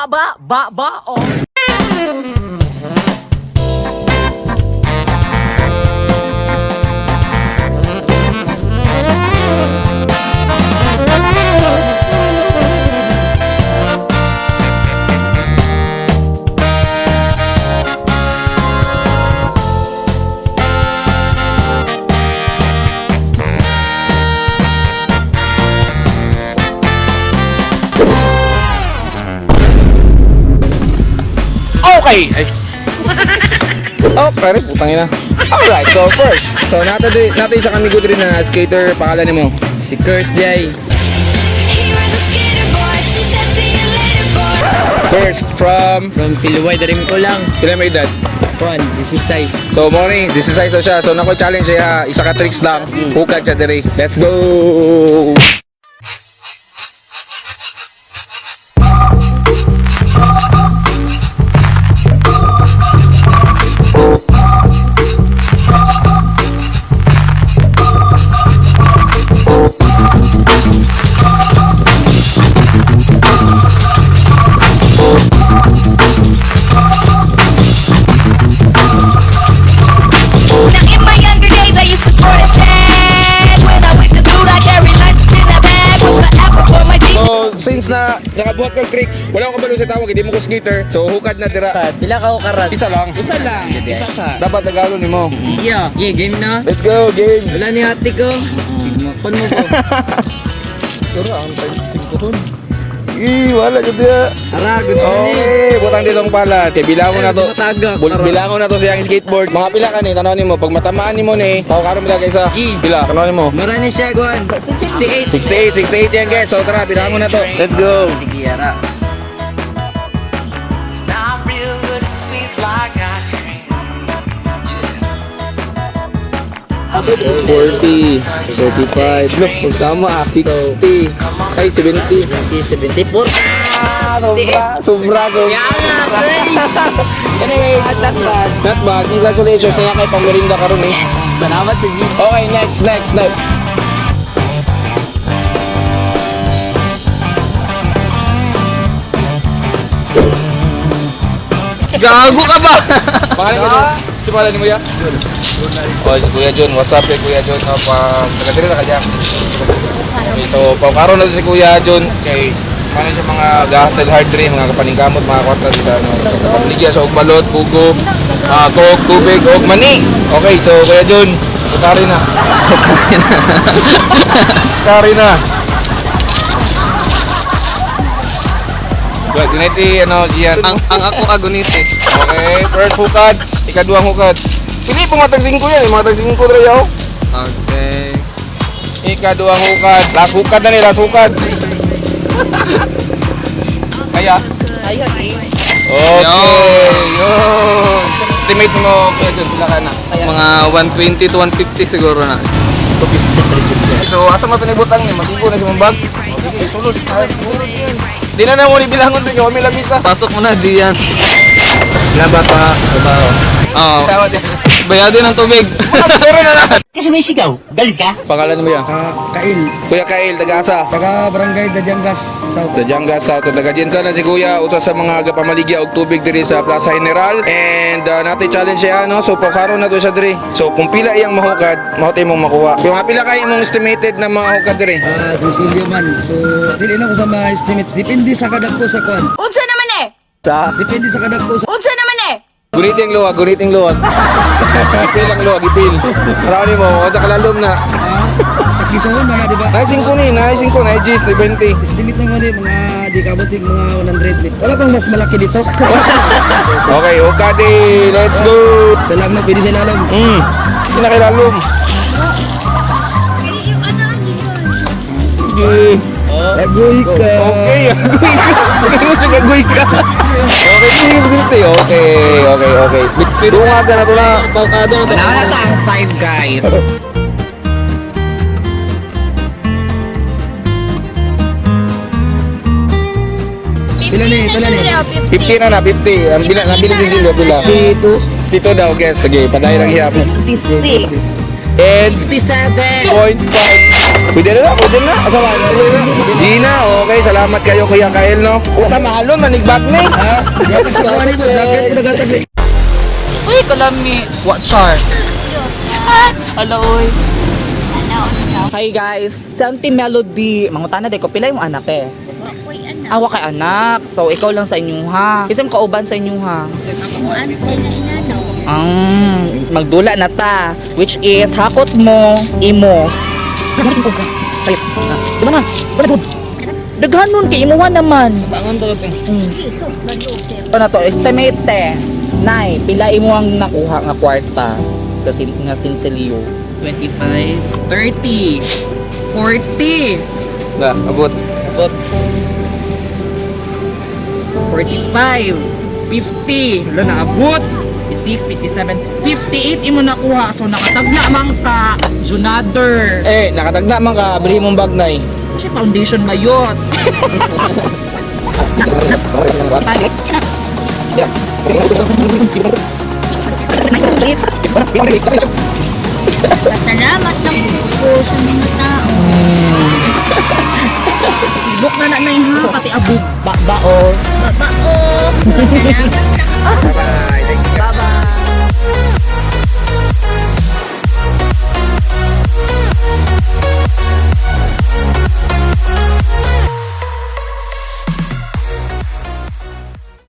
ba, oh. Okay! Ay. Oh, pare, putang ina. Alright, so first. So, natin isa kami good rin na skater. Pangalan mo? Si Curse Day. First, from Siluway, darim ko lang. ilan may edad? Juan, this is size. So, morning, this is size na siya. So, nako challenge siya. Isa ka tricks lang. Hukad siya diri. Let's go! Since na nakabuhat kang tricks, wala ko kabalo sa tawag, hindi mo ko skater. So hukad na dira. Pila ka o karat? Isa lang. Isa lang. Isa ka. Dapat nagalo ni mo. Sige ah. Yeah, game na. Let's go, game. Wala ni ate ko. Sige mo. Kon mo ko. Sura ang 5 hon. Wala ka dia. Tara, good Okay, butang dilong pala. Kaya bilangon na to. Matagak. Bilangon na to siyang skateboard. Mga pila ka ni, tanawin mo. Pag matamaan ni mo ni, karon mo kaysa. Pila, tanawin mo. Marani siya, Juan. 68. 68 yan guys. So tara, bilangon na to. Let's go. Sige, Yara. It's not real, but it's sweet like ice cream. 40, 45, look, kung tama, 60, ay 70. 74. Sobra. Anyway, not bad. Congratulations na kay pangmerinda karon eh. Salamat sa Jesus. Okay, next. Gago ka ba? Pangalan ko si pangalan ni mo ya? Oh, si Kuya John. What's up kay Kuya John? Pagkatira na kanya. Okay, so pagkaroon na si Kuya John kay ano siya mga gasel hard rin, mga kapaningkamot, mga kwarta sa ano. So kapapligya siya og balot, pugo, coke, tubig, og mani. Okay, so Kuya John, butari na. Butari na. Guniti, ano, Gian. Ang ako aguniti. Okay, first hukad, ikaduhang hukad. Pili po matag 5 yan eh, matag 5 rin yaw. Okay. Ikaduhang hukad, last hukad na ni, last hukad. Kaya? Ayun eh. Okay, yun. Estimate mo, Kuya John, pila ka na? Mga 120 to 150 siguro na. So, asa mo ito butang ni? Masigo na si Mambag? Okay, sulod. Di na mo ni bilangon rin, kami lang isa. Pasok mo na, Gian. Ilan ba pa? Oo. Tawad yan. Bayadin ng tubig. Kasi may sigaw, galit ka? Pangalan mo yan? Kail, Kuya Kail, taga-asa? taga barangay Dajangas South. Dajangas South. Dagadyan na si Kuya. Usa sa mga gapamaligya og tubig diri sa Plaza General. And natin challenge siya, no? So, pagkaroon na to siya diri. So, kung pila iyang mahukad, mahutay mong makuha. Kung pila kayo mong estimated na mahukad diri? Cecilio man. So, dili na ko sa ma-estimate. Depende sa kadak ko sa kwan. Unsa naman eh? Sa? Depende sa kadak ko sa... Unsa naman eh? Guniting luwag. Ipil ang luwag, ipil. Marami mo, kung sa kalalom na. Takisahon mga, di ba? Naising ko ni, Gis, 20. Estimate na mo di, mga di kabuting mga 100 lit. Wala pang mas malaki dito. Okay, hukadi, let's go. Salamat, pwede sa lalong. Sinakilalom. Okay. Agoy ka. Okay, agoy ka. Okay, sige, begitu. Okay. Dunga ka na to na. Pagkado na to. Wala na ang 5 guys. Pila ni? 50 na, 50. Ang nabili si Silvia, pila. 52. Dito daw, guys. Sige, paday lang hiyap. 66. And 67. 0.5. Pwede na. Asawa, Gina, okay. Salamat kayo, Kuya Kael, no? Puta, mahalon, manigbak ni. Ha? Dapat sa kuha nito, dapat po nagatabi. Uy, kalami. What char? Hello, uy. Hi guys, si Auntie Melody. Mangutana day ko, pila yung anak eh? Awa kay anak. So, ikaw lang sa inyo ha. Kasi kauban sa inyo ha. Magdula na ta. Which is, hakot mo, imo. Ayos. Di ba na? Daghanon kay imuha naman. Bangon to. Ano na to? Estimate eh. Nay, pila imo ang nakuha nga kwarta sa nga Sincelio? 25, 30, 40, Na, abot. 45, 50, wala na abot. 56, 57, 58 imo nakuha. So nakatagna man ka, Junother. Eh, nakatagna man ka, bili mong bag, Nay. Kasi foundation mayot. Salamat lang po sa mga tao. Buk na na ha, pati abog. Bao. Babao. Salamat lang. Bye. Thank you.